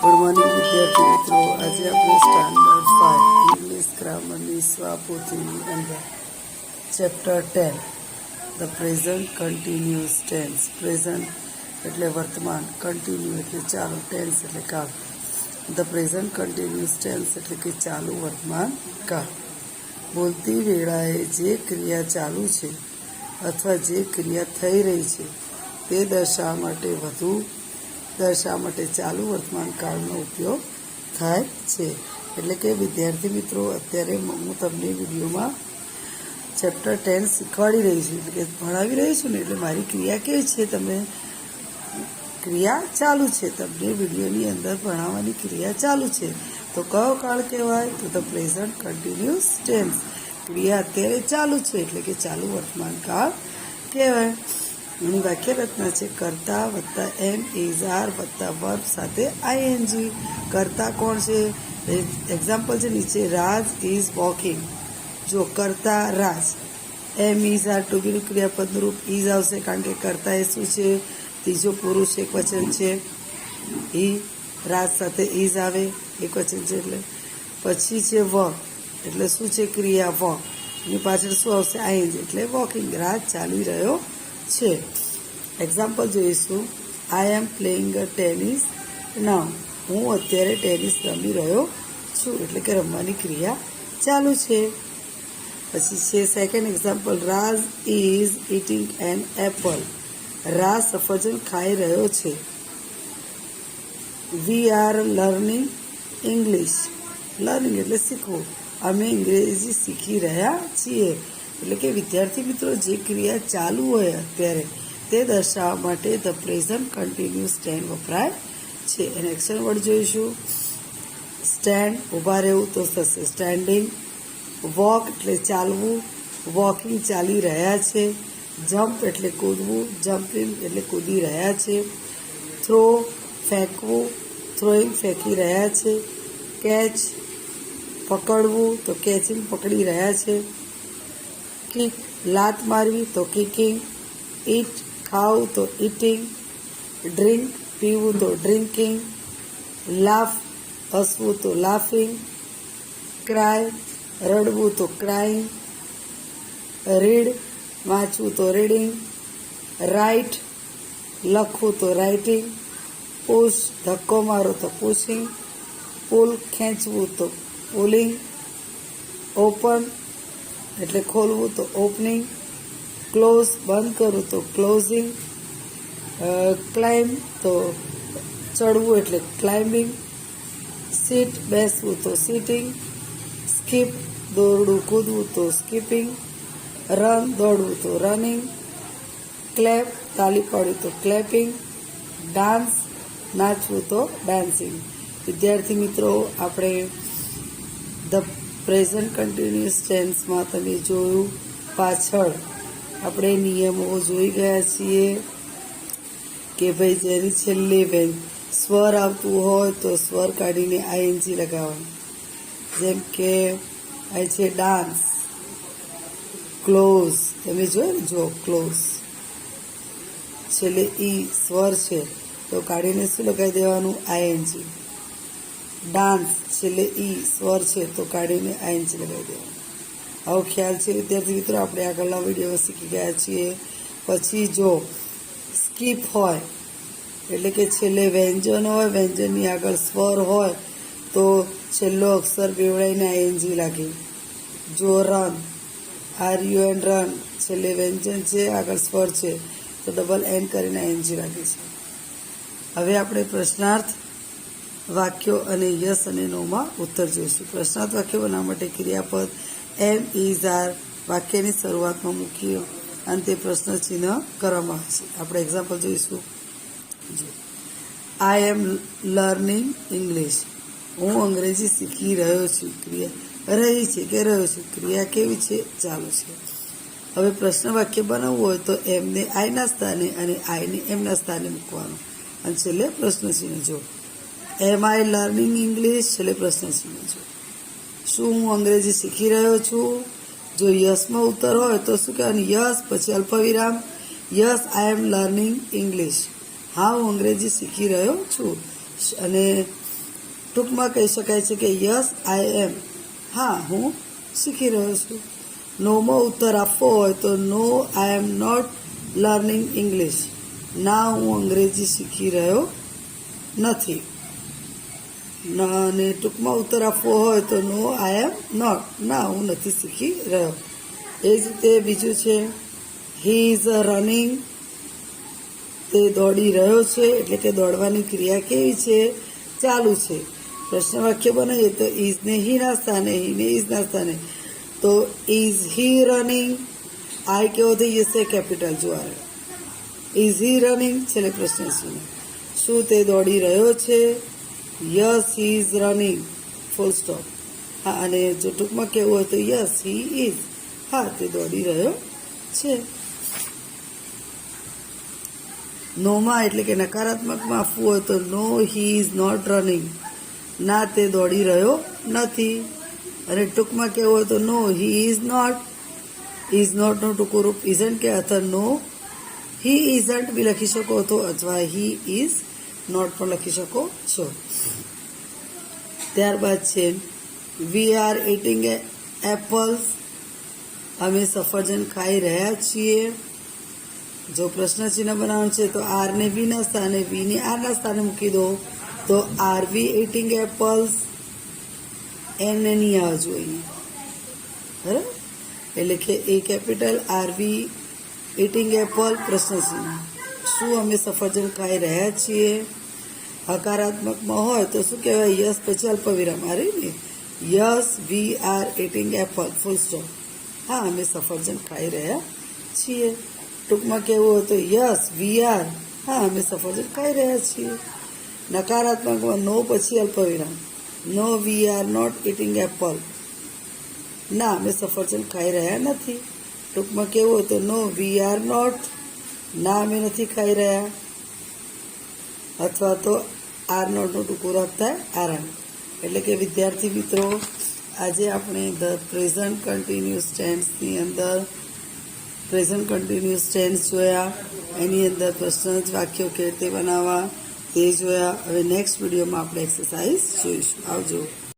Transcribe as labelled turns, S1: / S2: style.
S1: Good morning વિદ્યાર્થી મિત્રો, આજે આપણે સ્ટાન્ડર્ડ 5 ઇંગ્લિશ ગ્રામરની સ્વાપોથીની અંદર chapter 10 the present continuous tense. Present એટલે વર્તમાન, કન્ટિન્યુ એટલે ચાલુ, ટેન્સ એટલે કાળ. ધ પ્રેઝન્ટ કન્ટિન્યુઅસ ટેન્સ એટલે કે ચાલુ વર્તમાન કાળ. બોલતી વેળાએ જે ક્રિયા ચાલુ છે અથવા જે ક્રિયા થઈ રહી છે તે દર્શાવવા માટે ચાલુ વર્તમાન કાળનો ઉપયોગ થાય છે. એટલે કે વિદ્યાર્થી મિત્રો, અત્યારે હું તમને વિડીયોમાં ચેપ્ટર 10 શીખવાડી રહી છું, એટલે કે ભણાવી રહી છું ને, એટલે મારી ક્રિયા કેવી છે, તમે ક્રિયા ચાલુ છે, તમને વિડીયોની અંદર ભણાવવાની ક્રિયા ચાલુ છે. તો કયો કાળ કહેવાય? તો ધ પ્રેઝન્ટ કન્ટિન્યુઅસ ટેન્સ. ક્રિયા અત્યારે ચાલુ છે એટલે કે ચાલુ વર્તમાન કાળ કહેવાય. એની વાક્ય રચના છે કર્તા વત્તા એમ ઇઝ આર વત્તા વર્બ સાથે આઈએનજી. કર્તા કોણ છે? એક્ઝામ્પલ છે નીચે, રાજ ઇઝ વોકિંગ. જો કર્તા રાજ, એમ ઇઝ આર ટુ બીનું ક્રિયાપદનું રૂપ ઇઝ આવશે, કારણ કે કર્તા એ શું છે? ત્રીજો પુરુષ એકવચન છે. ઈ રાજ સાથે ઇઝ આવે, એકવચન છે એટલે. પછી છે વર્ક, એટલે શું છે? ક્રિયા વોક. એની પાછળ શું આવશે? આઈએનજી, એટલે વોકિંગ. રાજ ચાલી રહ્યો છે. એક્ઝામ્પલ જોઈશું, આઈ એમ પ્લેઇંગ અ ટેનિસ નાઉ. હું અત્યારે ટેનિસ રમી રહ્યો છું, એટલે કે રમવાની ક્રિયા ચાલુ છે. પછી છે second example, Raj is eating an apple. Raj સફરજન ખાઈ રહ્યો છે. We are learning English. Learning એટલે શીખવું. અમે અંગ્રેજી શીખી રહ્યા છીએ. એટલે કે વિદ્યાર્થી મિત્રો, જે ક્રિયા ચાલુ હોય અત્યારે તે દર્શાવવા માટે ધ પ્રેઝન્ટ કન્ટિન્યુઅસ ટેન્સ વપરાય છે. એને એક્શન વર્ડ જોઈશું. સ્ટેન્ડ, ઊભા રહેવું તો થશે સ્ટેન્ડિંગ. વોક એટલે ચાલવું, વોકિંગ ચાલી રહ્યા છે. જમ્પ એટલે કૂદવું, જમ્પિંગ એટલે કૂદી રહ્યા છે. થ્રો ફેંકવું, થ્રોઈંગ ફેંકી રહ્યા છે. કેચ પકડવું, તો કેચિંગ પકડી રહ્યા છે. કિક લાત મારવી, તો કિકિંગ. ઈટ ખાવું, તો ઇટિંગ. ડ્રિંક પીવું, તો ડ્રિંકિંગ. લાફ હસવું, તો લાફિંગ. ક્રાય રડવું, તો ક્રાઇંગ. રીડ વાંચવું, તો રીડિંગ. રાઇટ લખવું, તો રાઇટિંગ. પુશ ધક્કો મારો, તો પુશિંગ. પુલ ખેંચવું, તો પુલિંગ. ઓપન એટલે ખોલવું, તો ઓપનિંગ. ક્લોઝ બંધ કરવું, તો ક્લોઝિંગ. ક્લાઇમ્બ તો ચડવું એટલે ક્લાઇમ્બિંગ. સીટ બેસવું, તો સીટિંગ. સ્કીપ દોડવું કૂદવું, તો સ્કીપિંગ. રન દોડવું, તો રનિંગ. ક્લેપ તાલી પાડવી, તો ક્લેપિંગ. ડાન્સ નાચવું, તો ડાન્સિંગ. વિદ્યાર્થી મિત્રો, આપણે ધ પ્રેઝન્ટ કન્ટિન્યુઅસ ટેન્સમાં તમે જોયું, પાછળ આપણે નિયમો જોઈ ગયા છીએ કે ભાઈ જેની છેલ્લે સ્વર આવતું હોય તો સ્વર કાઢીને આઈએનજી લગાવવાનું. જેમ કે અહીં છે ડાન્સ, ક્લોઝ, તમે જોયું ને, જો ક્લોઝ છેલ્લે ઈ સ્વર છે તો કાઢીને શું લગાવી દેવાનું? આઈએનજી. ડાન્સ છેલ્લે ઈ સ્વર છે તો કાઢીને આઈએનજી લગાવી દેવાનું. આવો ખ્યાલ છે વિદ્યાર્થી મિત્રો, આપણે આગળના વિડીયો શીખી ગયા છીએ. પછી જો સ્કીપ હોય એટલે કે છેલ્લે વ્યંજન હોય, વ્યંજનની આગળ સ્વર હોય તો છેલ્લો અક્ષર બેવડાઈને આઈએનજી લાગે. જો રન, RUN રન, છેલ્લે વ્યંજન છે, આગળ સ્વર છે તો ડબલ એન કરીને આઈએનજી લાગે છે. હવે આપણે પ્રશ્નાર્થ વાક્યો અને યસ અને નોમાં ઉત્તર જોઈશું. પ્રશ્નાર્થ વાક્યો બનાવવા માટે ક્રિયાપદ એમ ઇઝ આર વાક્યની શરૂઆતમાં મૂકી અંતે પ્રશ્ન ચિહ્ન કરવામાં આવે છે. આપણે એક્ઝામ્પલ જોઈશું. આઈ એમ લર્નિંગ ઇંગ્લિશ. હું અંગ્રેજી શીખી રહ્યો છું. ક્રિયા રહી છે કે રહ્યો છું, ક્રિયા કેવી છે? ચાલુ છે. હવે પ્રશ્ન વાક્ય બનાવવું હોય તો એમને આઈના સ્થાને અને આઈને એમના સ્થાને મૂકવાનું, અને છેલ્લે પ્રશ્ન ચિહ્ન. જો એમ આઈ લર્નિંગ ઇંગ્લિશ, છેલ્લે પ્રશ્ન ચિહ્ન. જો શું હું અંગ્રેજી શીખી રહ્યો છું? જો યસમાં ઉત્તર હોય તો શું કહેવાનું? યસ પછી અલ્પવિરામ. Yes I am learning English. હા, હું અંગ્રેજી શીખી રહ્યો છું. અને ટૂંકમાં કહી શકાય છે કે યસ આઈ એમ, હા હું શીખી રહ્યો છું. નોમાં ઉત્તર આપવો હોય તો નો આઈ એમ નોટ લર્નિંગ ઇંગ્લિશ, ના હું અંગ્રેજી શીખી રહ્યો નથી. અને ટૂંકમાં ઉત્તર આપવો હોય તો નો આઈ એમ નોટ, ના હું નથી શીખી રહ્યો. એ જ રીતે બીજું છે હી ઇઝ રનિંગ, તે દોડી રહ્યો છે, એટલે કે દોડવાની ક્રિયા કેવી છે? ચાલુ છે. પ્રશ્ન વાક્ય બનાવીએ તો ઇઝને હીના સ્થાને, હીને ઇઝના સ્થાને, તો ઇઝ હી રનિંગ, આઈ કેવો થઈ જશે? કેપિટલ. જો આવે ઇઝ હી રનિંગ, છેલ્લે પ્રશ્ન શું તે દોડી રહ્યો છે? Yes he is running, full stop. હા, અને જો ટૂંકમાં કહેવું હોય તો યસ હી ઇઝ, હા તે દોડી રહ્યો છે. નોમાં એટલે કે નકારાત્મકમાં આપવું હોય તો નો હી ઇઝ નોટ રનિંગ, ના તે દોડી રહ્યો નથી. અને ટૂંકમાં કહેવું હોય તો નો હી ઇઝ નોટ, ઇઝ નોટનું ટૂંકું રૂપ ઇઝન્ટ કે અથવા નો હી ઇઝન્ટ બી લખી શકો તો, અથવા હી ઇઝ નોટ પણ લખી શકો છો. ત્યારબાદ છે વી આર ઇટિંગ એપલ્સ, અમે સફરજન ખાઈ રહ્યા છીએ. જો પ્રશ્ન ચિહ્ન બનાવવાનું છે તો આર ને વી ના સ્થાને, વી ને આર ના સ્થાને મૂકી દો, તો આર વી ઇટિંગ એપલ્સ, એન ને નહીં આવવા જોઈએ, બરાબર. એટલે કે એ કેપિટલ, આર વી ઇટિંગ એપલ, પ્રશ્ન ચિહ્ન. શું અમે સફરજન ખાઈ રહ્યા છીએ? હકારાત્મકમાં હોય તો શું કહેવાય? યસ પછી અલ્પવિરામ. આ રહી ને yes we are eating Apple, full stop. હા અમે સફરજન ખાઈ રહ્યા છીએ. ટૂંકમાં કહેવું હોય તો યસ વી આર, હા અમે સફરજન ખાઈ રહ્યા છીએ. નકારાત્મકમાં નો પછી અલ્પવિરામ, no we are not eating apple, ના અમે સફરજન ખાઈ રહ્યા નથી. ટૂંકમાં કહેવું હોય તો નો વી આર નોટ, ના અમે નથી ખાઈ રહ્યા. અથવા તો આર નોટનું ટૂંકું રૂપ થાય આરએમ. એટલે કે વિદ્યાર્થી મિત્રો, આજે આપણે ધ પ્રેઝન્ટ કન્ટિન્યુઅસ ટેન્સની અંદર પ્રેઝન્ટ કન્ટિન્યુઅસ ટેન્સ જોયા, એની અંદર પ્રશ્ન જ વાક્યો કેવી રીતે બનાવવા તે જોયા. હવે નેક્સ્ટ વિડીયોમાં આપણે એક્સરસાઇઝ જોઈશું. આવજો.